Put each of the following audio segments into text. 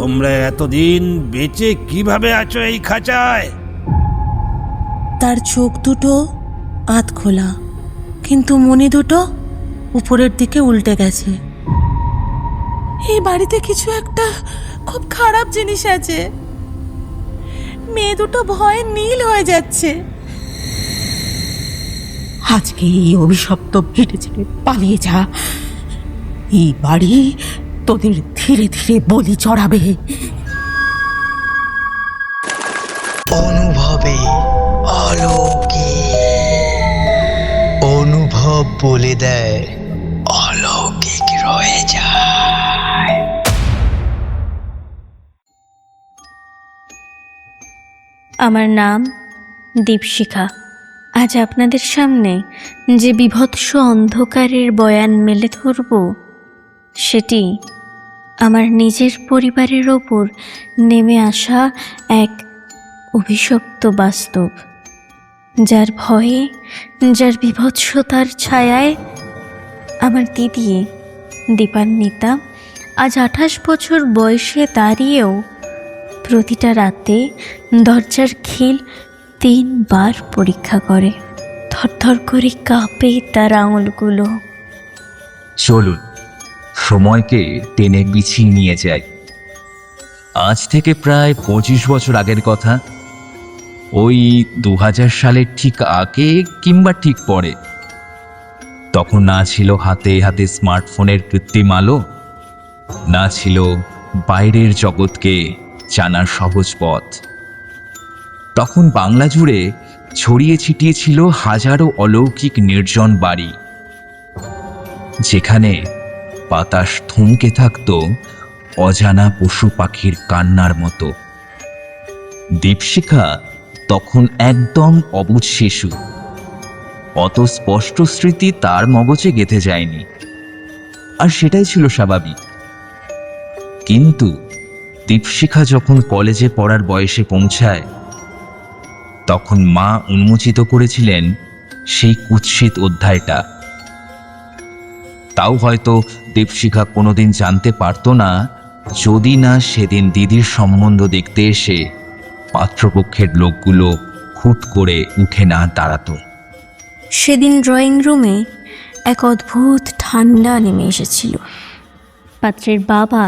তোমরা এতদিন বেঁচে কিভাবে আছো এই খাঁচায়? তার চোখ দুটো আধ খোলা, কিন্তু মনি দুটো উপরের দিকে উল্টে গেছে। এই বাড়িতে কিছু একটা খুব খারাপ জিনিস আছে। মেয়ে দুটো ভয়ে নীল হয়ে যাচ্ছে। আজকে এই অভিশপ্ত ভিটে ছেড়ে পালিয়ে যা। এই বাড়ি তোদের ধীরে ধীরে বলি চড়াবে। অনুভবে অলৌকিক, অনুভব বলে দেয় অলৌকিক রয়ে যায়। আমার নাম দীপশিখা। আজ আপনাদের সামনে যে বিভৎস অন্ধকারের বয়ান মেলে ধরব, সেটি আমার নিজের পরিবারের ওপর নেমে আসা এক অভিশপ্ত বাস্তব, যার ভয়ে, যার বিভৎসতার ছায়ায় আমার দিদি দীপান্বিতা আজ 28 বছর বয়সে দাঁড়িয়েও প্রতিটা রাতে দরজার খিল 3 বার পরীক্ষা করে। থরথর করে কাঁপে তার আঙুলগুলো। চলুন সময়কে টেনে বিছিয়ে নিয়ে যাই। আজ থেকে প্রায় 25 বছর আগের কথা। ওই 2000 সালের ঠিক আগে কিংবা ঠিক পরে। তখন না ছিল হাতে হাতে স্মার্টফোনের কৃত্রিম আলো, না ছিল বাইরের জগৎকে জানার সহজ পথ। তখন বাংলা জুড়ে ছড়িয়ে ছিটিয়ে ছিল হাজারো অলৌকিক নির্জন বাড়ি, যেখানে বাতাস থমকে থাকত অজানা পশু পাখির কান্নার মতো। দীপশিখা তখন একদম অবুঝ শিশু। অত স্পষ্ট স্মৃতি তার মগজে গেঁথে যায়নি, আর সেটাই ছিল স্বাভাবিক। কিন্তু দীপশিখা যখন কলেজে পড়ার বয়সে পৌঁছায়, তখন মা উন্মোচিত করেছিলেন সেই কুৎসিত অধ্যায়টা। তাও হয়তো দীপশিখা কোনোদিন জানতে পারত না, যদি না সেদিন দিদির সম্বন্ধ দেখতে এসে পাত্রপক্ষের লোকগুলো হুট করে উঠে না দাঁড়াতো। সেদিন ড্রয়িং রুমে এক অদ্ভুত ঠান্ডা নেমে এসেছিল। পাত্রের বাবা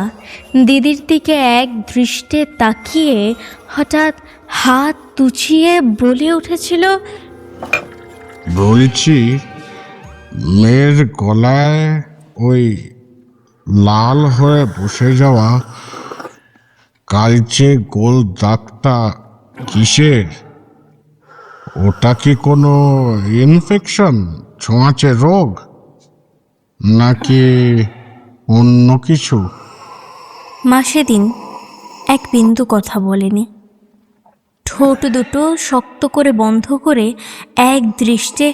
দিদির দিকে এক দৃষ্টে তাকিয়ে হঠাৎ হাত তুচিয়ে বলে উঠেছিল, বলছি, মেয়ের গলায় ওই লাল হয়ে বসে যাওয়া কালচে গোল দাগটা কিসের? ওটা কি কোনো ইনফেকশন, ছোঁয়াচে রোগ, নাকি অন্য কিছু? মা সেদিন এক বিন্দু কথা বলেনি। ঠোঁট দুটো শক্ত করে বন্ধ করে এক দৃষ্টে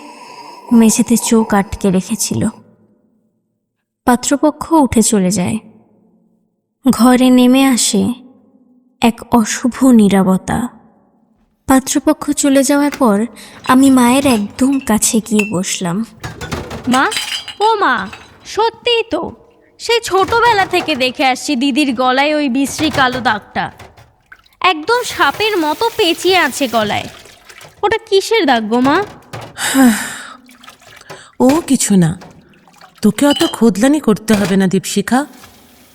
মেঝেতে চোখ আটকে রেখেছিল। পাত্রপক্ষ উঠে চলে যায়। ঘরে নেমে আসে এক অশুভ নীরবতা। পাত্রপক্ষ চলে যাওয়ার পর আমি মায়ের একদম কাছে গিয়ে বসলাম। মা, ও মা, সত্যিই তো সেই ছোটবেলা থেকে দেখে আসছি দিদির গলায় ওই বিশ্রী কালো দাগটা। একদম সাপের মতো পেঁচিয়ে আছে গলায়। ওটা কিসের দাগ গো মা? ও কিছু না, তোকে অত খোদলানি করতে হবে না দীপশিখা।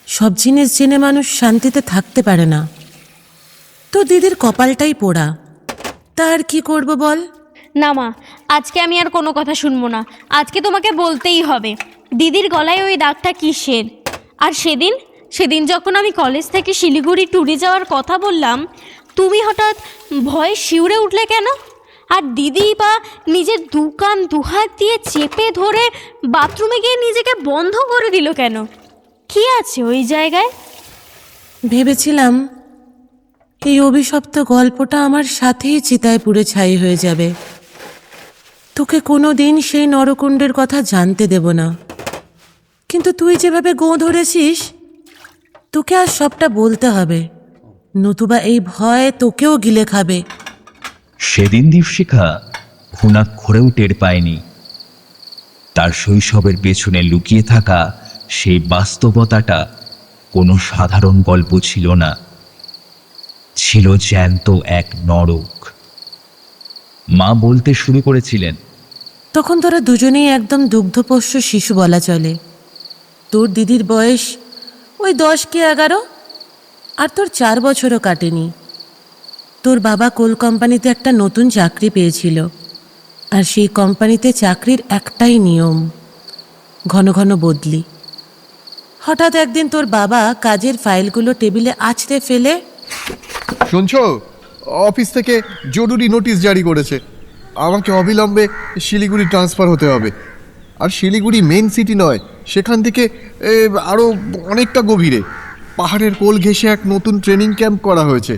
সব জিনিস জেনে মানুষ শান্তিতে থাকতে পারে না। তো দিদির কপালটাই পোড়া, তার কি করব বল? না মা, আজকে আমি আর কোনো কথা শুনবো না। আজকে তোমাকে বলতেই হবে দিদির গলায় ওই দাগটা কিসের। আর সেদিন যখন আমি কলেজ থেকে শিলিগুড়ি ট্যুরে যাওয়ার কথা বললাম, তুমি হঠাৎ ভয়ে শিউরে উঠলে কেন? আর দিদি বা নিজের দুহাত দিয়ে চেপে ধরে বাথরুমে গিয়ে নিজেকে বন্ধ করে দিল কেন? কি আছে ওই জায়গায়? ভেবেছিলাম এই অভিশপ্ত গল্পটা আমার সাথেই চিতায় পুড়ে ছাই হয়ে যাবে। তোকে কোনো দিন সেই নরকুণ্ডের কথা জানতে দেব না। কিন্তু তুই যেভাবে গোঁ ধরেছিস, তোকে আর সবটা বলতে হবে, নতুবা এই ভয় তোকেও গিলে খাবে। সেদিন দীপশিখা ঘুণাক্ষরেও টের পায়নি তার শৈশবের পেছনে লুকিয়ে থাকা সেই বাস্তবতাটা কোনো সাধারণ গল্প ছিল না, ছিল জ্যান্ত এক নরক। মা বলতে শুরু করেছিলেন, তখন তোরা দুজনেই একদম দুগ্ধপোষ্য শিশু বলা চলে। তোর দিদির বয়স ওই 10 কি 11, আর তোর 4 বছরও কাটেনি। তোর বাবা কোল কোম্পানিতে একটা নতুন চাকরি পেয়েছিল, আর সেই কোম্পানিতে চাকরির একটাই নিয়ম, ঘন ঘন বদলি। হঠাৎ একদিন তোর বাবা কাজের ফাইলগুলো টেবিলে আছড়ে ফেলে, শুনছো, অফিস থেকে জরুরি নোটিশ জারি করেছে, আমাকে অবিলম্বে শিলিগুড়ি ট্রান্সফার হতে হবে। আর শিলিগুড়ি মেন সিটি নয়, সেখান থেকে আরও অনেকটা গভীরে পাহাড়ের কোল ঘেঁষে এক নতুন ট্রেনিং ক্যাম্প করা হয়েছে।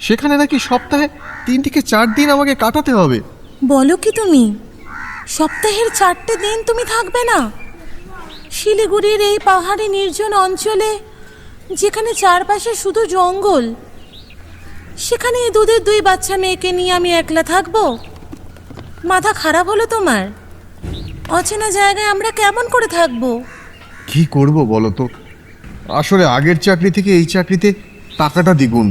সেখানে নাকি সপ্তাহে 3 থেকে 4 দিন আমাকে কাটাতে হবে। বলো কি তুমি? সপ্তাহের 4টে দিন তুমি থাকবে না শিলিগুড়ির এই পাহাড়ি নির্জন অঞ্চলে, যেখানে চারপাশে শুধু জঙ্গল? সেখানে এই দুধের 2 বাচ্চা মেয়েকে নিয়ে আমি একলা থাকবো? মাথা খারাপ হলো তোমার? অচেনা জায়গায় আমরা কেমন করে থাকবো? কি করব বলো তো? আসলে আগের চাকরি থেকে এই চাকরিতে টাকাটা দ্বিগুণ।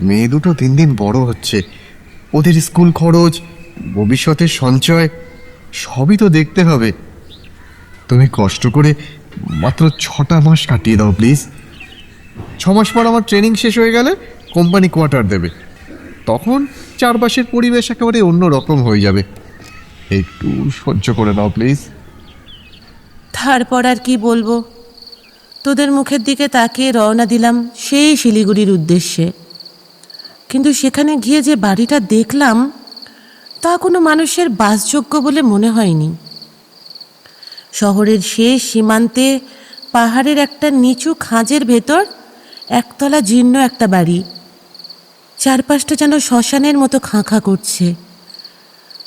মেয়ে দুটো দিন দিন বড় হচ্ছে, ওদের স্কুল খরচ, ভবিষ্যতের সঞ্চয় সবই তো দেখতে হবে। তুমি কষ্ট করে মাত্র 6টা মাস কাটিয়ে দাও প্লিজ। 6 মাস পর আমার ট্রেনিং শেষ হয়ে গেলে কোম্পানি কোয়ার্টার দেবে, তখন চারপাশের পরিবেশ একেবারে অন্য রকম হয়ে যাবে। একটু সহ্য করে নাও প্লিজ। তারপর আর কি বলবো? তোদের মুখের দিকে তাকিয়ে রওনা দিলাম সেই শিলিগুড়ির উদ্দেশ্যে। কিন্তু সেখানে গিয়ে যে বাড়িটা দেখলাম, তা কোনো মানুষের বাসযোগ্য বলে মনে হয়নি। শহরের শেষ সীমান্তে পাহাড়ের একটা নিচু খাঁজের ভেতর একতলা জীর্ণ একটা বাড়ি। চারপাশটা যেন শ্মশানের মতো খাঁ খাঁ করছে।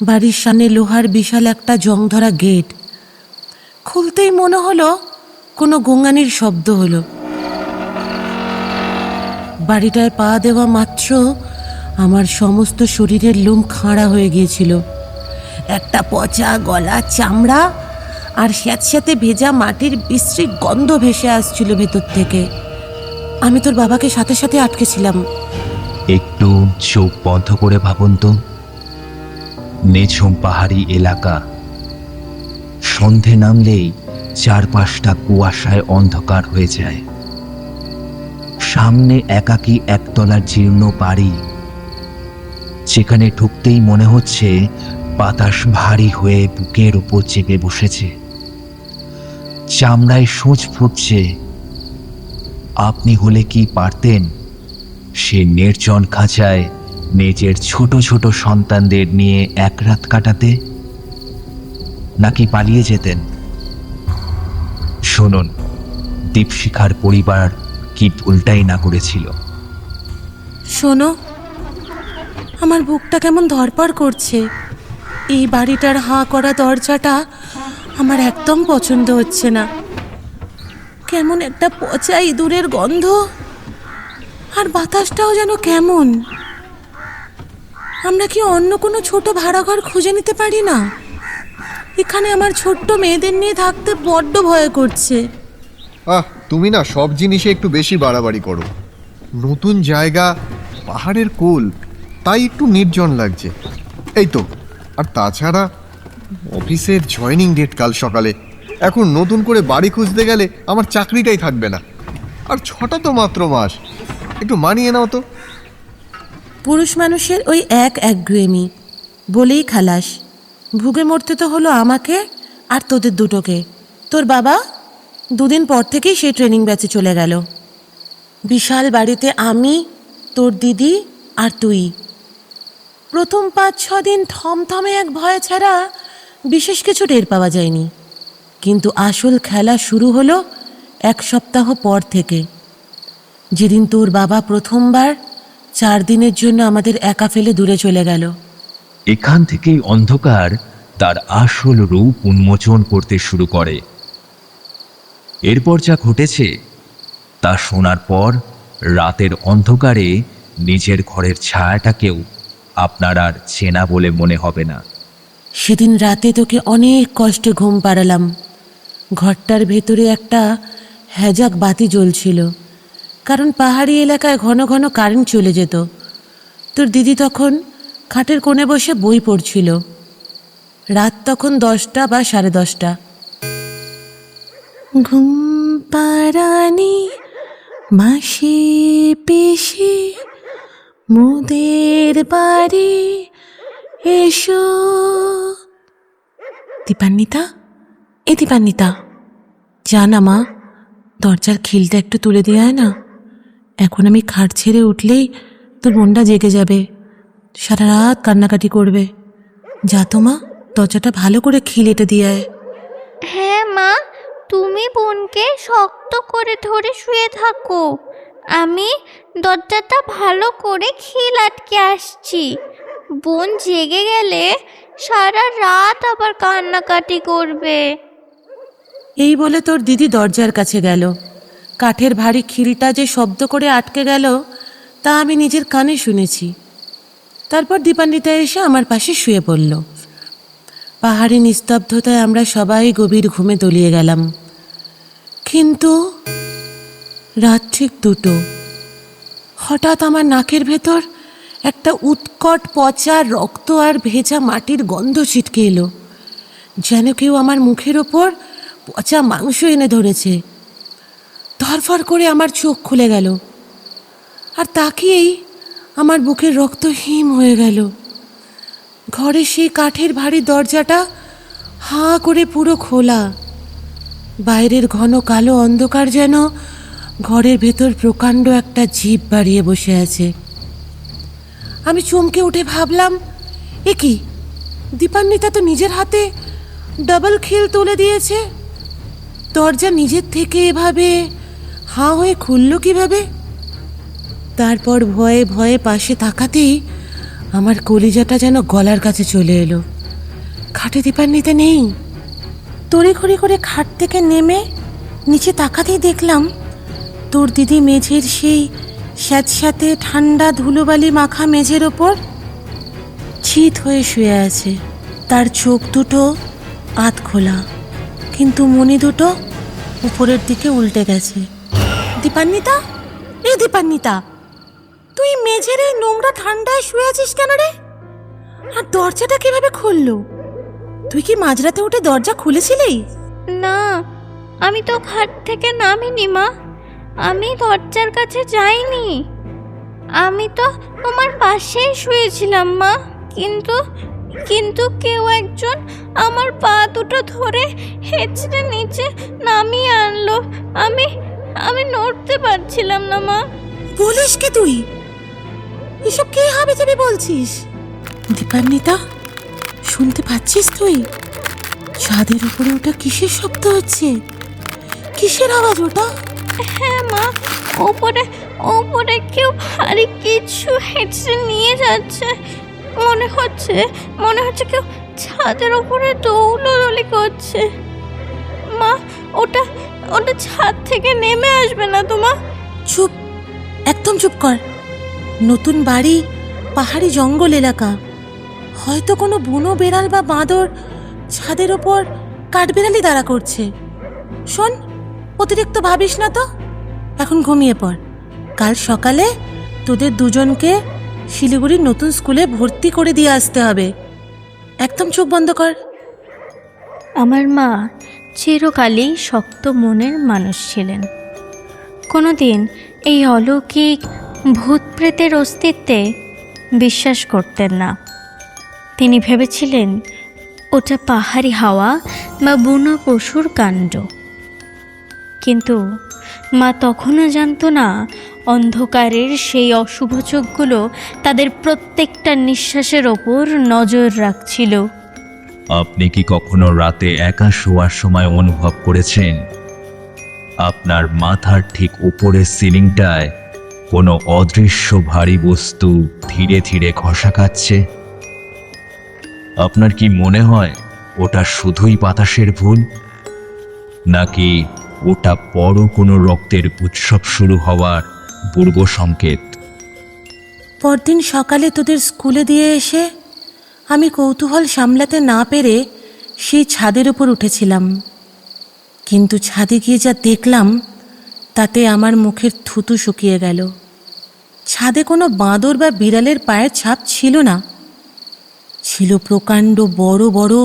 বাড়ির সামনে লোহার বিশাল একটা জংধরা গেট। খুলতেই মনে হলো কোনো গঙ্গানির শব্দ হলো। বাড়িটায় পা দেওয়া মাত্র আমার সমস্ত শরীরের লোম খাঁড়া হয়ে গিয়েছিল। একটা পচা গলা চামড়া আর স্যাঁতস্যাঁতে ভেজা মাটির বিশ্রী গন্ধ ভেসে আসছিল ভেতর থেকে। আমি তোর বাবাকে সাথে সাথে আটকেছিলাম। একটু চোখ বন্ধ করে ভাবুন তো, নিঝুম পাহাড়ি এলাকা, সন্ধে নামলেই চারপাশটা কুয়াশায় অন্ধকার হয়ে যায়। সামনে একাকী একতলার জীর্ণ বাড়ি, যেখানে ঢুকতেই মনে হচ্ছে বাতাস ভারী হয়ে বুকের উপর চেপে বসেছে, চামড়ায় সূঁচ ফুটছে। আপনি হলে কি পারতেন সে নির্জন খাঁচায় নিজের ছোট ছোট সন্তানদের নিয়ে এক রাত কাটাতে, নাকি পালিয়ে যেতেন? শুনুন, দীপশিখার পরিবার কি ভুলটাই না করেছিল। শোনো, আমার বুকটা কেমন ধড়পড় করছে। এই বাড়িটার হাঁ করা দরজাটা আমার একদম পছন্দ হচ্ছে না। কেমন একটা পচা ইঁদুরের গন্ধ, আর বাতাসটাও যেন কেমন। আমরা কি অন্য কোনো ছোট ভাড়া ঘর খুঁজে নিতে পারি না? এখানে আমার ছোট্ট মেয়েদের নিয়ে থাকতে বড্ড ভয় করছে। তুমি না সব জিনিসে একটু বেশি বাড়াবাড়ি করো। নতুন জায়গা, পাহাড়ের কোল, তাই একটু নির্জন লাগছে, এই তো। আর তাছাড়া অফিসের জয়েনিং ডেট কাল সকালে। এখন নতুন করে বাড়ি খুঁজতে গেলে আমার চাকরিটাই থাকবে না। আর 6টা তো মাত্র মাস, একটু মানিয়ে নাও তো। পুরুষ মানুষের ওই একগুয়েমি বলেই খালাস। ভুগে মরতে তো হলো আমাকে আর তোদের দুটোকে। তোর বাবা 2 দিন পর থেকেই সেই ট্রেনিং ব্যাচে চলে গেল। বিশাল বাড়িতে আমি, তোর দিদি আর তুই। প্রথম 5-6 দিন থমথমে এক ভয় ছাড়া বিশেষ কিছু টের পাওয়া যায়নি। কিন্তু আসল খেলা শুরু হলো 1 সপ্তাহ পর থেকে, যেদিন তোর বাবা প্রথমবার 4 দিনের জন্য আমাদের একা ফেলে দূরে চলে গেল। এখান থেকেই অন্ধকার তার আসল রূপ উন্মোচন করতে শুরু করে। এরপর যা ঘটেছে তা শোনার পর রাতের অন্ধকারে নিজের ঘরের ছায়াটাকেও আপনার আর চেনা বলে মনে হবে না। সেদিন রাতে তোকে অনেক কষ্টে ঘুম পাড়ালাম। ঘরটার ভেতরে একটা হ্যাজাক বাতি জ্বলছিল, কারণ পাহাড়ি এলাকায় ঘন ঘন কারেন্ট চলে যেত। তোর দিদি তখন খাটের কোণে বসে বই পড়ছিল। রাত তখন 10টা বা 10:30। ঘুম পাড়ানি মাসি পিসি মোদের বাড়ি এসো। দীপান্বিতা, এ দীপান্বিতা, যা না মা, দরজার খিলটা একটু তুলে দিয়ে আয় না। এখন আমি খাট ছেড়ে উঠলেই তোর মনটা জেগে যাবে, সারা রাত কান্নাকাটি করবে। যা তো মা, দরজাটা ভালো করে খিল এঁটে দিয়ে আয়। হ্যাঁ মা, তুমি বোনকে শক্ত করে ধরে শুয়ে থাকো, আমি দরজাটা ভালো করে খিল আটকে আসছি। বোন জেগে গেলে সারা রাত আবার কান্নাকাটি করবে। এই বলে তোর দিদি দরজার কাছে গেল। কাঠের ভারী খিলটা যে শব্দ করে আটকে গেল তা আমি নিজের কানে শুনেছি। তারপর দীপান্বিতা এসে আমার পাশে শুয়ে পড়ল। পাহাড়ি নিস্তব্ধতায় আমরা সবাই গভীর ঘুমে তলিয়ে গেলাম। কিন্তু রাত ঠিক 2টো। হঠাৎ আমার নাকের ভেতর একটা উৎকট পচা রক্ত আর ভেজা মাটির গন্ধ ছিটকে এলো, যেন কেউ আমার মুখের ওপর পচা মাংস এনে ধরেছে। ধরফর করে আমার চোখ খুলে গেল, আর তাকিয়েই আমার বুকের রক্ত হিম হয়ে গেল। ঘরে সেই কাঠের ভারী দরজাটা হাঁ করে পুরো খোলা। বাইরের ঘন কালো অন্ধকার যেন ঘরের ভেতর প্রকাণ্ড একটা জিভ বাড়িয়ে বসে আছে। আমি চমকে উঠে ভাবলাম, এ কি, দীপান্বিতা তো নিজের হাতে ডাবল খিল তুলে দিয়েছে। দরজা নিজের থেকে এভাবে হাঁ হয়ে খুলল কিভাবে? তারপর ভয়ে ভয়ে পাশে তাকাতেই আমার কলিজাটা যেন গলার কাছে চলে এলো। খাটে দীপান্বিতা নেই। তড়িঘড়ি করে খাট থেকে নেমে নিচে তাকাতেই দেখলাম তোর দিদি মেঝের সেই স্যাঁতস্যাঁতে ঠান্ডা ধুলোবালি মাখা মেঝের ওপর চিত হয়ে শুয়ে আছে। তার চোখ দুটো আধ খোলা, কিন্তু মনি দুটো উপরের দিকে উল্টে গেছে। দীপান্বিতা, এ দীপান্বিতা, তুই মেঝের এই নোংরা ঠান্ডায় শুয়ে আছিস কেন রে? আর দরজাটা কিভাবে খুললো? তুই কি মাঝরাতে উঠে দরজা খুলেছিলি? না, আমি তো খাট থেকে নামিনি মা, আমি দরজার কাছে যাইনি। আমি তো তোমার পাশেই শুয়েছিলাম মা, কিন্তু কেউ একজন আমার পা দুটো ধরে হেঁচড়ে নিচে নামিয়ে আনলো। আমি নড়তে পারছিলাম না মা। বলিস কি তুই? এসব কে হবে তুমি বলছিস? দীপান্বিতা, শুনতে পাচ্ছিস তুই? ছাদের উপরে ওটা কিসের শব্দ হচ্ছে? কিসের আওয়াজ ওটা? হ্যাঁ মা, ওপরে কেউ ভারী কিছু হেঁচড়ে নিয়ে যাচ্ছে। মনে হচ্ছে কেউ ছাদের উপরে দৌড়দৌড়ি করছে। মা, ওটা ছাদ থেকে নেমে আসবে না তো মা? চুপ, একদম চুপ কর। নতুন বাড়ি, পাহাড়ি জঙ্গল এলাকা, হয়তো কোনো বুনো বেড়াল বা বাঁদর ছাদের ওপর কাঠবেড়ালি দাঁড়া করছে। শোন, অতিরিক্ত ভাবিস না তো, এখন ঘুমিয়ে পড়। কাল সকালে তোদের দুজনকে শিলিগুড়ির নতুন স্কুলে ভর্তি করে দিয়ে আসতে হবে। একদম চোখ বন্ধ কর। আমার মা চিরকালই শক্ত মনের মানুষ ছিলেন। কোনোদিন এই অলৌকিক ভূত প্রেতের অস্তিত্বে বিশ্বাস করতেন না। তিনি ভেবেছিলেন ওটা পাহাড়ি হাওয়া বা বুনো পশুর কাণ্ড। কিন্তু মা তখনও জানতো না অন্ধকারের সেই অশুভ চোখগুলো তাদের প্রত্যেকটা নিঃশ্বাসের ওপর নজর রাখছিল। আপনি কি কখনো রাতে একা শোয়ার সময় অনুভব করেছেন আপনার মাথার ঠিক উপরের সিলিংটায় কোনো অদৃশ্য ভারী বস্তু ধীরে ধীরে ঘষা খাচ্ছে? আপনার কি মনে হয় ওটা শুধুই বাতাসের ভুল, নাকি ওটা বড় কোনো রক্তের উৎসব শুরু হওয়ার পূর্ব সংকেত? পরদিন সকালে তোদের স্কুলে দিয়ে এসে আমি কৌতূহল সামলাতে না পেরে সেই ছাদের উপর উঠেছিলাম। কিন্তু ছাদে গিয়ে যা দেখলাম তাতে আমার মুখের থুতু শুকিয়ে গেল। ছাদে কোনো বাঁদর বা বিড়ালের পায়ের ছাপ ছিল না, ছিল প্রকাণ্ড বড় বড়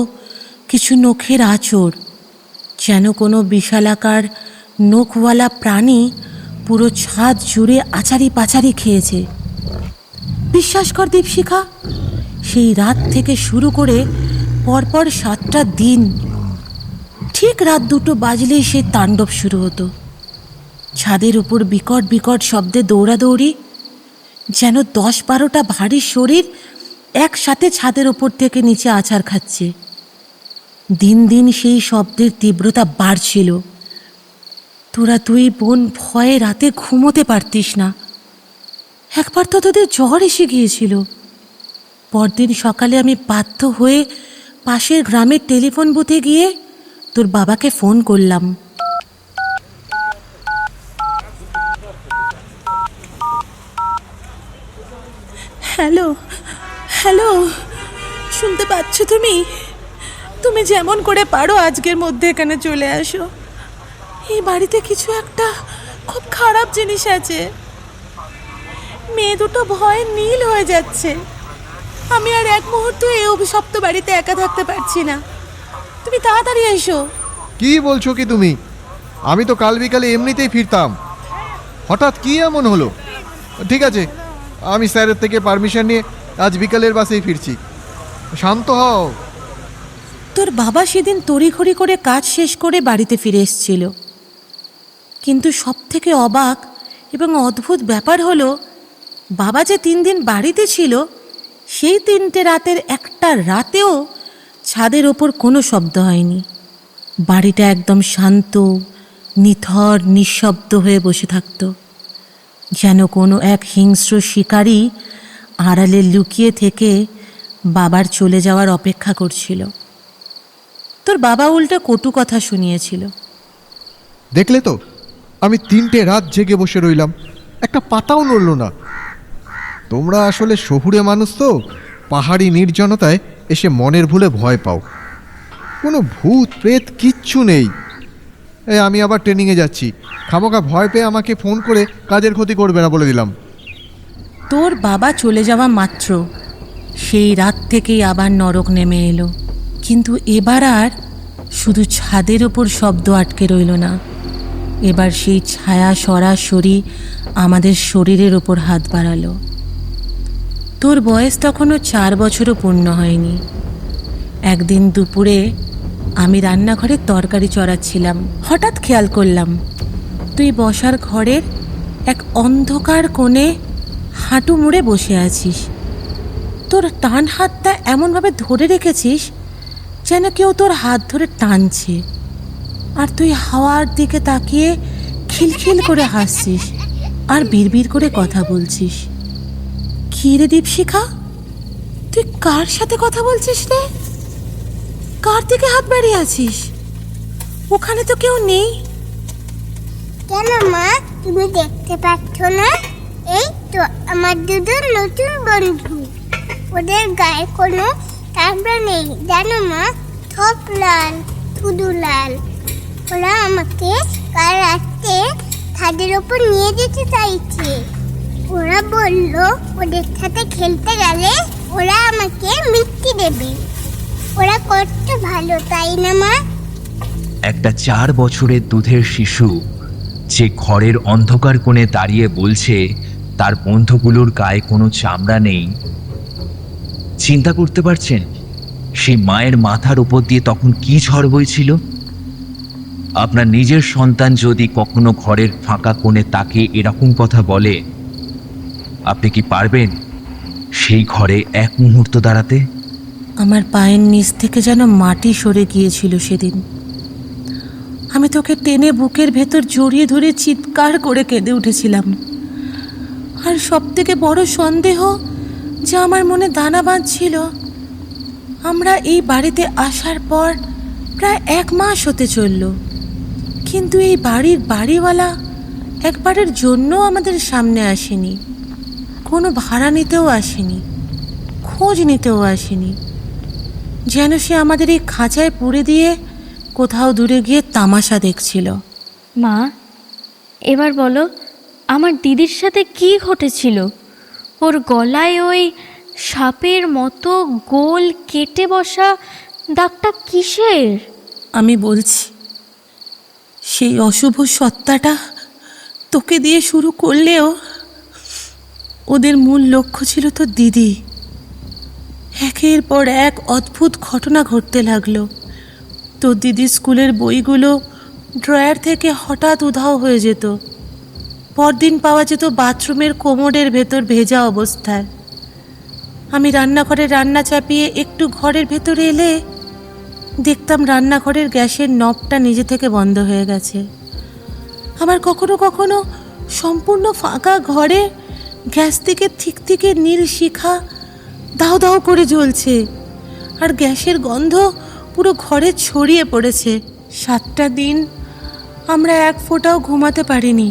কিছু নখের আঁচড়, যেন কোনো বিশালাকার নখওয়ালা প্রাণী পুরো ছাদ জুড়ে আচারি পাচারি খেয়েছে। বিশ্বাস কর দীপশিখা, সেই রাত থেকে শুরু করে পরপর 7টা দিন ঠিক রাত 2টো বাজলেই সেই তাণ্ডব শুরু হতো। ছাদের উপর বিকট বিকট শব্দে দৌড়াদৌড়ি, যেন 10-12টা ভারী শরীর একসাথে ছাদের ওপর থেকে নিচে আছাড় খাচ্ছে। দিন দিন সেই শব্দের তীব্রতা বাড়ছিল। তোরা তুই বোন ভয়ে রাতে ঘুমোতে পারতিস না। একবার তো তোদের জ্বর এসে গিয়েছিল। পরদিন সকালে আমি বাধ্য হয়ে পাশের গ্রামের টেলিফোন বুথে গিয়ে তোর বাবাকে ফোন করলাম। হ্যালো হ্যালো, শুনতে পাচ্ছ তুমি? তুমি যেমন করে পারো আজকের মধ্যে এখানে চলে আসো। এই বাড়িতে কিছু একটা খুব খারাপ জিনিস আছে। মেয়ে দুটো ভয়ে নীল হয়ে যাচ্ছে। আমি আর এক মুহূর্ত এই অভিশপ্ত বাড়িতে একা থাকতে পারছি না। তুমি তাড়াতাড়ি এসো। কি বলছো কি তুমি? আমি তো কাল বিকালে এমনিতেই ফিরতাম, হঠাৎ কি এমন হলো? ঠিক আছে, আমি স্যারের থেকে পারমিশন নিয়ে আজ বিকালের বাসেই ফিরছি। শান্ত হও। তোর বাবা সেদিন তড়িঘড়ি করে কাজ শেষ করে বাড়িতে ফিরে এসেছিল, কিন্তু সব থেকে অবাক এবং অদ্ভুত ব্যাপার হলো, বাবা যে 3 দিন বাড়িতে ছিল, সেই 3টে রাতের একটা রাতেও ছাদের ওপর কোনো শব্দ হয়নি। বাড়িটা একদম শান্ত, নিথর, নিঃশব্দ হয়ে বসে থাকত, যেন কোনো এক হিংস্র শিকারী আড়ালে লুকিয়ে থেকে বাবার চলে যাওয়ার অপেক্ষা করছিল। তোর বাবা উল্টো কটু কথা শুনিয়েছিল। দেখলে তো, আমি 3টে রাত জেগে বসে রইলাম, একটা পাতাও নড়ল না। তোমরা আসলে শহুরে মানুষ তো, পাহাড়ি নির্জনতায় এসে মনের ভুলে ভয় পাও। কোনো ভূত প্রেত কিচ্ছু নেই। আমি আবার ট্রেনিংয়ে যাচ্ছি, খামোখা ভয় পেয়ে আমাকে ফোন করে কাজের ক্ষতি করবে না বলে দিলাম। তোর বাবা চলে যাওয়া মাত্র সেই রাত থেকেই আবার নরক নেমে এলো। কিন্তু এবার আর শুধু ছাদের ওপর শব্দ আটকে রইল না, এবার সেই ছায়া সরাসরি আমাদের শরীরের ওপর হাত বাড়ালো। তোর বয়স তখনও 4 বছরও পূর্ণ হয়নি। একদিন দুপুরে আমি রান্নাঘরে তরকারি চড়াচ্ছিলাম, হঠাৎ খেয়াল করলাম তুই বসার ঘরের এক অন্ধকার কোণে হাঁটু মুড়ে বসে আছিস। তোর টান হাতটা এমনভাবে ধরে রেখেছিস যেন কেউ তোর হাত ধরে টানছে, আর তুই হাওয়ার দিকে তাকিয়ে খিলখিল করে হাসছিস আর বিড়বিড় করে কথা বলছিস। কি রে দীপশিখা, তুই কার সাথে কথা বলছিস রে? কার দিকে হাত বাড়িয়ে আছিস? ওখানে তো কেউ নেই। কেন মা, তুমি দেখতে পাচ্ছ না? এই তো আমার দুজন নতুন বন্ধু। ওদের গায়ে কোনো চামড়া নেই জানো মা, সব লাল, শুধু লাল। ওরা আমাকে কাল রাতে ছাদের ওপর নিয়ে যেতে চাইছে। ওরা বলল ওদের সাথে খেলতে গেলে ওরা আমাকে মিষ্টি দেবে। ওরা কত ভালো, তাই না মা? একটা 4 বছরের দুধের শিশু যে ঘরের অন্ধকার কোণে দাঁড়িয়ে বলছে তার বন্ধুগুলোর গায়ে কোনো চামড়া নেই। চিন্তা করতে পারছেন সেই মায়ের মাথার উপর দিয়ে তখন কি ঝড় বইছিল? আপনার নিজের সন্তান যদি কখনো ঘরের ফাঁকা কোণে তাকে এরকম কথা বলে, আপনি কি পারবেন সেই ঘরে এক মুহূর্ত দাঁড়াতে? আমার পায়ের নিচ থেকে যেন মাটি সরে গিয়েছিল সেদিন। আমি তোকে টেনে বুকের ভেতর জড়িয়ে ধরে চিৎকার করে কেঁদে উঠেছিলাম। আর সব থেকে বড় সন্দেহ যে আমার মনে দানা বাঁধছিল, আমরা এই বাড়িতে আসার পর প্রায় 1 মাস হতে চলল, কিন্তু এই বাড়ির বাড়িওয়ালা একবারের জন্য আমাদের সামনে আসেনি, কোনো ভাড়া নিতেও আসেনি, খোঁজ নিতেও আসেনি। যেন সে আমাদের এই খাঁচায় পুরে দিয়ে কোথাও দূরে গিয়ে তামাশা দেখছিল। মা, এবার বলো, আমার দিদির সাথে কি ঘটেছিল? ওর গলায় ওই সাপের মতো গোল কেটে বসা দাগটা কিসের? আমি বলছি, সেই অশুভ সত্তাটা তোকে দিয়ে শুরু করলেও ওদের মূল লক্ষ্য ছিল তো দিদি। একের পর এক অদ্ভুত ঘটনা ঘটতে লাগলো। তোর দিদির স্কুলের বইগুলো ড্রয়ার থেকে হঠাৎ উধাও হয়ে যেত। পরদিন পাওয়া যেত বাথরুমের কোমোডের ভেতর ভেজা অবস্থায়। আমি রান্নাঘরে রান্না চাপিয়ে একটু ঘরের ভেতরে এলে দেখতাম রান্নাঘরের গ্যাসের নবটা নিজে থেকে বন্ধ হয়ে গেছে। আবার কখনো কখনো সম্পূর্ণ ফাঁকা ঘরে গ্যাস থেকে থিকথিকে নীল শিখা দাও দাও করে জ্বলছে, আর গ্যাসের গন্ধ পুরো ঘরে ছড়িয়ে পড়েছে। 7টা দিন আমরা এক ফোঁটাও ঘুমাতে পারিনি।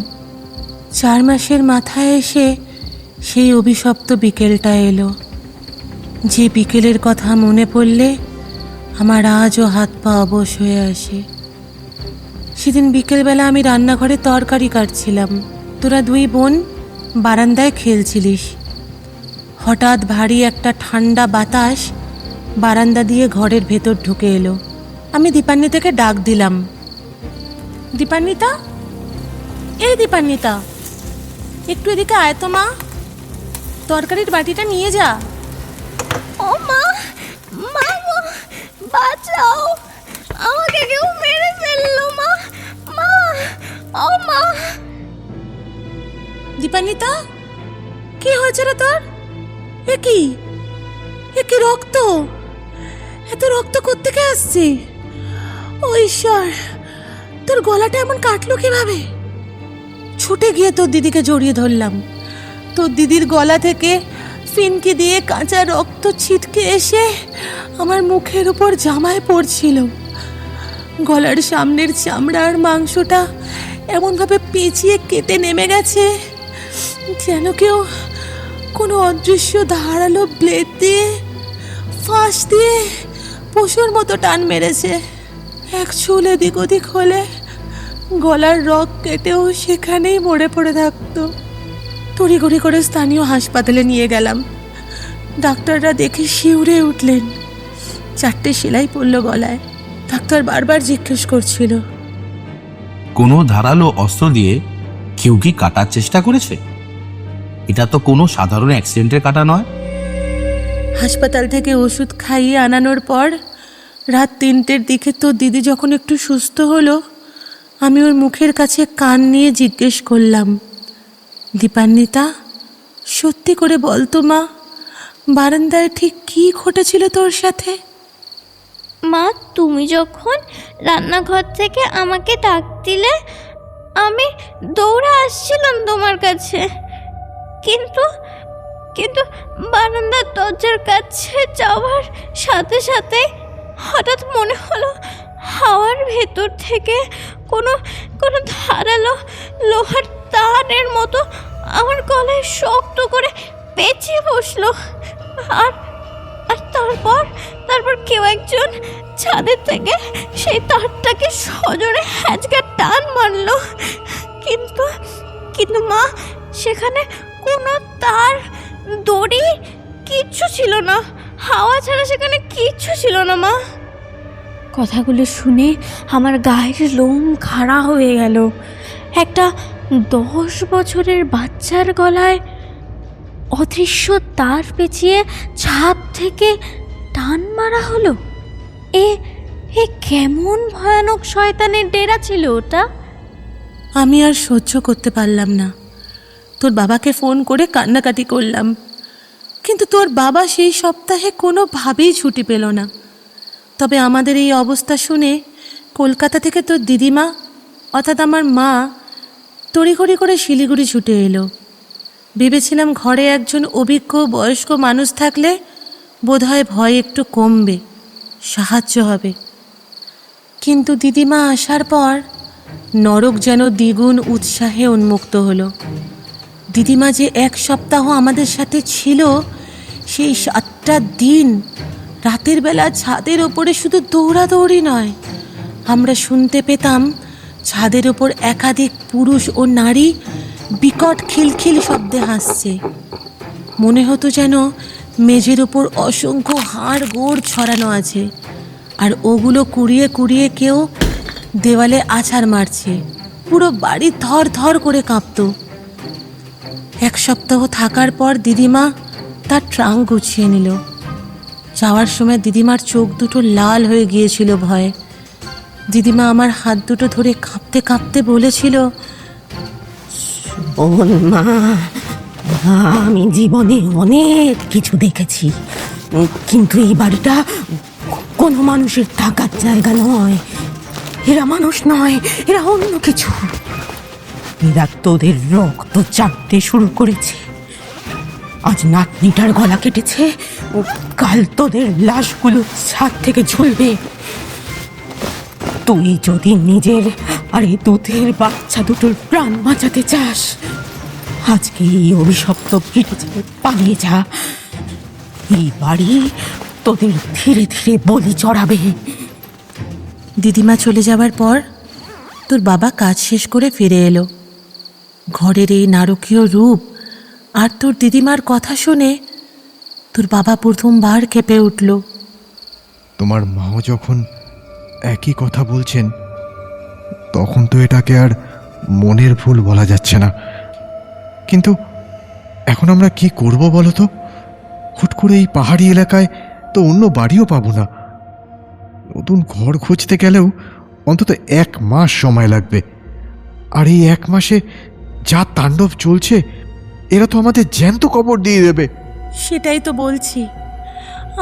4 মাসের মাথায় এসে সেই অভিশপ্ত বিকেলটা এলো, যে বিকেলের কথা মনে পড়লে আমার আজও হাত পা অবশ হয়ে আসে। সেদিন বিকেলবেলা আমি রান্নাঘরে তরকারি কাটছিলাম, তোরা 2 বোন বারান্দায় খেলছিলিস। হঠাৎ ভারী একটা ঠান্ডা বাতাস বারান্দা দিয়ে ঘরের ভেতর ঢুকে এলো। আমি দীপান্বিতাকে ডাক দিলাম, দীপান্বিতা, এই দীপান্বিতা, একটু এদিকে আয় তো মা, তরকারির বাটিটা নিয়ে যা। ও মা, মা গো, বাঁচাও, আমাকে কেউ মেরে ফেললো মা, মা, ও মা। দীপান্বিতা, কি হয়েছে রে তোর? এ কি রক্ত? এত রক্ত কোত্থেকে আসছে? ও ঈশ্বর, তোর গলাটা এমন কাটলো কিভাবে? ছুটে গিয়ে তোর দিদিকে জড়িয়ে ধরলাম। তোর দিদির গলা থেকে ফিনকি দিয়ে কাঁচা রক্ত ছিটকে এসে আমার মুখের উপর জামায় পড়ছিল। গলার সামনের চামড়া আর মাংসটা এমনভাবে পেঁচিয়ে কেটে নেমে গেছে যেন কেউ কোনো অদৃশ্য ধারালো ব্লেড দিয়ে ফাঁস দিয়ে পশুর মতো টান মেরেছে। এক চুল এদিক ওদিক হলে গলার রগ কেটেও সেখানেই মরে পড়ে থাকতো। তড়িঘড়ি করে স্থানীয় হাসপাতালে নিয়ে গেলাম। ডাক্তাররা দেখে শিউরে উঠলেন। 4টে সেলাই পড়লো গলায়। ডাক্তার বারবার জিজ্ঞেস করছিল, কোনো ধারালো অস্ত্র দিয়ে কেউ কি কাটার চেষ্টা করেছে? এটা তো কোনো সাধারণ অ্যাক্সিডেন্টের কাটা নয়। হাসপাতাল থেকে ওষুধ খাইয়ে আনানোর পর রাত 3টের দিকে তো দিদি যখন একটু সুস্থ হলো, আমি ওর মুখের কাছে কান নিয়ে জিজ্ঞেস করলাম, দীপান্বিতা, সত্যি করে বলতো মা, বারান্দায় ঠিক কী ঘটেছিল তোর সাথে? মা, তুমি যখন রান্নাঘর থেকে আমাকে ডাক দিলে আমি দৌড়ে আসছিলাম তোমার কাছে, কিন্তু কিন্তু বারান্দার দরজার কাছে যাওয়ার সাথে সাথে হঠাৎ মনে হলো হাওয়ার ভেতর থেকে কোনো কোনো ধারালো লোহার তারের মতো আমার গলায় শক্ত করে পেঁচিয়ে বসলো। আর আর তারপর কেউ একজন ছাদের থেকে সেই তারটাকে সজোরে হ্যাঁচকা টান মারলো। কিন্তু মা, সেখানে কোনো তার, দড়ি কিচ্ছু ছিল না, হাওয়া ছাড়া সেখানে কিচ্ছু ছিল না মা। কথাগুলো শুনে আমার গায়ের লোম খাড়া হয়ে গেল। একটা 10 বছরের বাচ্চার গলায় অদৃশ্য তার পেঁচিয়ে ছাদ থেকে টান মারা হলো। এ কেমন ভয়ানক শয়তানের ডেরা ছিল ওটা! আমি আর সহ্য করতে পারলাম না। তোর বাবাকে ফোন করে কান্নাকাটি করলাম, কিন্তু তোর বাবা সেই সপ্তাহে কোনোভাবেই ছুটি পেল না। তবে আমাদের এই অবস্থা শুনে কলকাতা থেকে তোর দিদিমা অর্থাৎ আমার মা তড়িঘড়ি করে শিলিগুড়ি ছুটে এলো। ভেবেছিলাম ঘরে একজন অভিজ্ঞ বয়স্ক মানুষ থাকলে বোধহয় ভয় একটু কমবে, সাহায্য হবে। কিন্তু দিদিমা আসার পর নরক যেন দ্বিগুণ উৎসাহে উন্মুক্ত হলো। দিদিমা যে 1 সপ্তাহ আমাদের সাথে ছিল, সেই 7টা দিন রাতের বেলা ছাদের ওপরে শুধু দৌড়াদৌড়ি নয়, আমরা শুনতে পেতাম ছাদের ওপর একাধিক পুরুষ ও নারী বিকট খিলখিল শব্দে হাসছে। মনে হতো যেন মেঝের ওপর অসংখ্য হাড় গোড় ছড়ানো আছে, আর ওগুলো কুড়িয়ে কুড়িয়ে কেউ দেওয়ালে আছাড় মারছে। পুরো বাড়ি থর থর করে কাঁপত। 1 সপ্তাহ থাকার পর দিদিমা তার ট্রাঙ্ক গুছিয়ে নিল। যাওয়ার সময় দিদিমার চোখ দুটো লাল হয়ে গিয়েছিল ভয়ে। দিদিমা আমার হাত দুটো ধরে কাঁপতে কাঁপতে বলেছিল, শোন মা, আমি জীবনে অনেক কিছু দেখেছি, কিন্তু এই বাড়িটা কোনো মানুষের থাকার জায়গা নয়। এরা মানুষ নয়, এরা অন্য কিছু। এরা তোদের রক্ত চাপতে শুরু করেছে। আজ নাতনিটার গলা কেটেছে, কাল তোদের লাশগুলো ছাদ থেকে ঝুলবে। তুই যদি নিজের আর এই দুধের বাচ্চা দুটোর প্রাণ বাঁচাতে চাস, আজকে এই অভিশপ্ত ভিটে ছেড়ে পালিয়ে যা। এই বাড়ি তোদের ধীরে ধীরে বলি চড়াবে। দিদিমা চলে যাবার পর তোর বাবা কাজ শেষ করে ফিরে এলো। ঘরের এই নারকীয় রূপ আর তোর দিদিমার কথা শুনে তোর বাবা প্রথমবার কেঁপে উঠল। তোমার মাও যখন একই কথা বলছেন, তখন তো এটাকে আর মনের ভুল বলা যাচ্ছে না। কিন্তু এখন আমরা কি করব বলো তো? হুট করে এই পাহাড়ি এলাকায় তো অন্য বাড়িও পাবো না। নতুন ঘর খুঁজতে গেলেও অন্তত 1 মাস সময় লাগবে। আর এই 1 মাসে যা তাণ্ডব চলছে, এরা তো আমাদের জ্যান্ত কবর দিয়ে দেবে। সেটাই তো বলছি,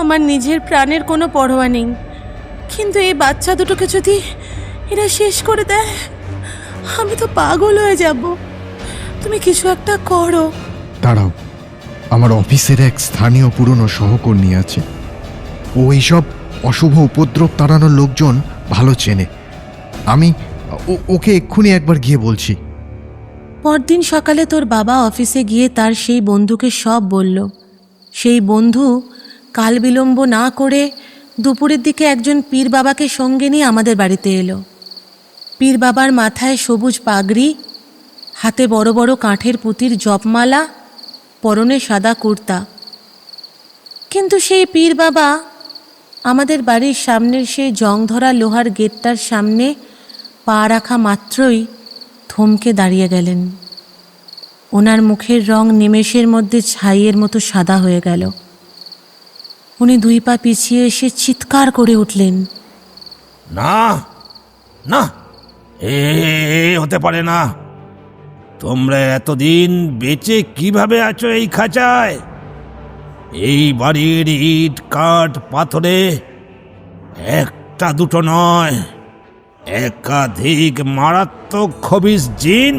আমার নিজের প্রাণের কোনো পরোয়া নেই, কিন্তু এই বাচ্চা দুটোকে যদি এরা শেষ করে দেয়, আমি তো পাগল হয়ে যাব। তুমি কিছু একটা করো। দাঁড়াও, আমার অফিসের এক স্থানীয় পুরনো সহকর্মী আছে। ও এইসব অশুভ উপদ্রব তাড়ানোর লোকজন ভালো চেনে। আমি ওকে এক্ষুনি একবার গিয়ে বলছি। পরদিন সকালে তোর বাবা অফিসে গিয়ে তার সেই বন্ধুকে সব বলল। সেই বন্ধু কাল বিলম্ব না করে দুপুরের দিকে একজন পীর বাবাকে সঙ্গে নিয়ে আমাদের বাড়িতে এলো। পীর বাবার মাথায় সবুজ পাগড়ি, হাতে বড় বড় কাঠের পুঁতির জপমালা, পরনে সাদা কুর্তা। কিন্তু সেই পীর বাবা আমাদের বাড়ির সামনের সেই জংধরা লোহার গেটটার সামনে পা রাখা মাত্রই থমকে দাঁড়িয়ে গেলেন। ওনার মুখের রং নিমেষের মধ্যে ছাইয়ের মতো সাদা হয়ে গেল। উনি 2 পা পিছিয়ে এসে চিৎকার করে উঠলেন, না না, এ হতে পারে না। তোমরা এতদিন বেঁচে কিভাবে আছো এই খাঁচায়? এই বাড়ির ইট কাঠ পাথরে একটা দুটো নয়, একাধিক মারাত্মক খবিশ জিন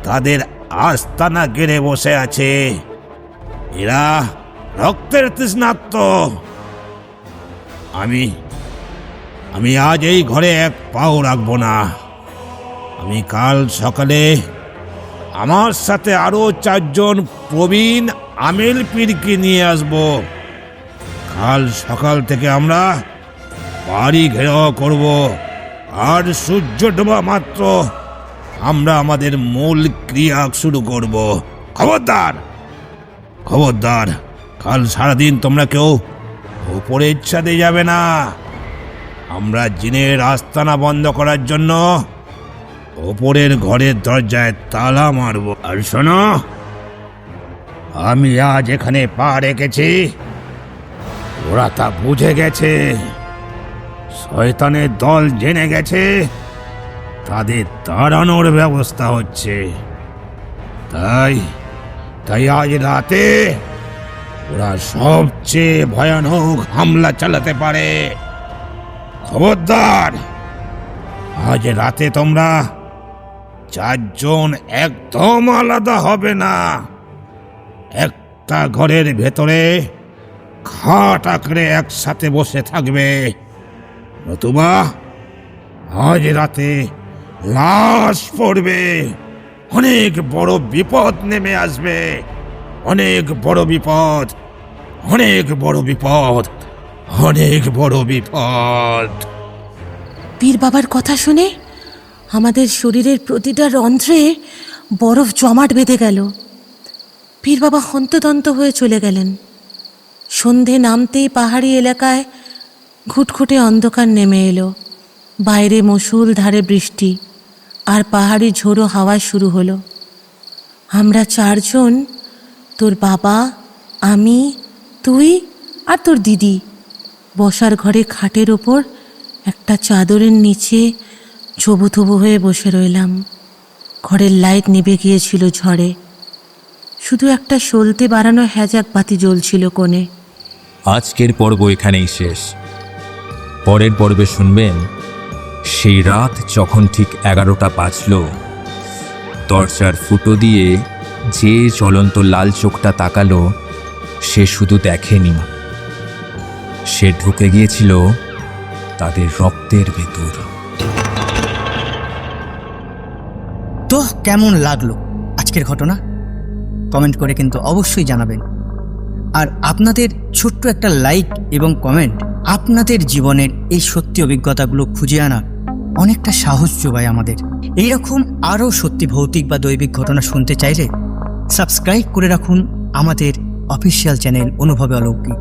তাদের আস্তানা গেড়ে বসে আছে। এরা রক্তের তৃষ্ণার্ত। আমি আজ এই ঘরে 1 পাও রাখবো না। আমি কাল সকালে আমার সাথে আরো 4 জন প্রবীণ আমেল পীরকে নিয়ে আসব। কাল সকাল থেকে আমরা বাড়ি ঘেরাও করব, আর সূর্য ডোবা মাত্র আমরা আমাদের মূল ক্রিয়া শুরু করব। খবরদার, খবরদার, কাল সারাদিন তোমরা কেউ উপরে ইচ্ছাতে যাবে না। আমরা জিনের আস্তানা বন্ধ করার জন্য ওপরের ঘরের দরজায় তালা মারব। আর শোনো, আমি আজ এখানে পা রেখেছি, ওরা তা বুঝে গেছে। শয়তানের দল জেনে গেছে, তাদের তাড়ানোর ব্যবস্থা হচ্ছে। তাই আজ রাতে ওরা সবচেয়ে ভয়ানক হামলা চালাতে পারে। খবরদার, আজ রাতে তোমরা 4 জন একদম আলাদা হবে না। একটা ঘরের ভেতরে খাট আঁকড়ে একসাথে বসে থাকবে, নতুবা আজ রাতে লাশ পড়বে। অনেক বড় বিপদ নেমে আসবে, অনেক বড় বিপদ, অনেক বড় বিপদ, অনেক বড় বিপদ। পীর বাবার কথা শুনে আমাদের শরীরের প্রতিটা রন্ধ্রে বরফ জমাট বেঁধে গেল। পীর বাবা হন্তদন্ত হয়ে চলে গেলেন। সন্ধে নামতেই পাহাড়ি এলাকায় ঘুটঘুটে অন্ধকার নেমে এলো। বাইরে মুষলধারে বৃষ্টি আর পাহাড়ি ঝোড়ো হাওয়া শুরু হলো। আমরা 4 জন, তোর বাবা, আমি, তুই আর তোর দিদি, বসার ঘরে খাটের ওপর একটা চাদরের নিচে ছোবুথুবু হয়ে বসে রইলাম। ঘরের লাইট নিভে গিয়েছিল ঝড়ে, শুধু একটা সলতে বাড়ানো হ্যাজাক বাতি জ্বলছিল কোণে। আজকের পর্ব এখানেই শেষ। পরের পর্বে শুনবেন সেই রাত যখন ঠিক 11টা বাজল, দরজার ফুটো দিয়ে যে জ্বলন্ত লাল চোখটা তাকালো সে শুধু দেখেনি, সে ঢুকে গিয়েছিল তাদের রক্তের ভেতর। তো কেমন লাগলো আজকের ঘটনা? কমেন্ট করে কিন্তু অবশ্যই জানাবেন। আর আপনাদের ছোট্ট একটা লাইক এবং কমেন্ট আপনাদের জীবনের এই সত্যি অভিজ্ঞতাগুলো খুঁজে আনা অনেকটা সাহস যোগায় আমাদের। এইরকম আরও সত্যি ভৌতিক বা দৈবিক ঘটনা শুনতে চাইলে সাবস্ক্রাইব করে রাখুন আমাদের অফিসিয়াল চ্যানেল অনুভবে অলৌকিক।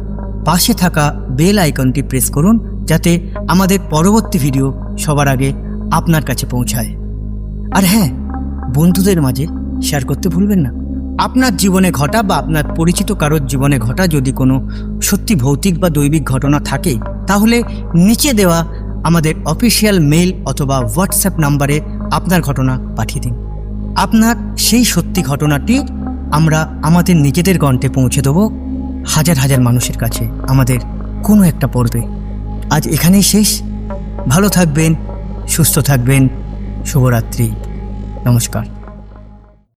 পাশে থাকা বেল আইকনটি প্রেস করুন যাতে আমাদের পরবর্তী ভিডিও সবার আগে আপনার কাছে পৌঁছায়। আর হ্যাঁ, বন্ধুদের মাঝে শেয়ার করতে ভুলবেন না। আপনার জীবনে ঘটা বা আপনার পরিচিত কারোর জীবনে ঘটা যদি কোনো সত্যি ভৌতিক বা দৈবিক ঘটনা থাকে, তাহলে নিচে দেওয়া আমাদের অফিসিয়াল মেইল অথবা হোয়াটসঅ্যাপ নাম্বারে আপনার ঘটনা পাঠিয়ে দিন। আপনার সেই সত্যি ঘটনাটি আমরা আমাদের নিজেদের কণ্ঠে পৌঁছে দেবো হাজার হাজার মানুষের কাছে আমাদের কোনো একটা পর্বে। আজ এখানেই শেষ। ভালো থাকবেন, সুস্থ থাকবেন। শুভরাত্রি, নমস্কার।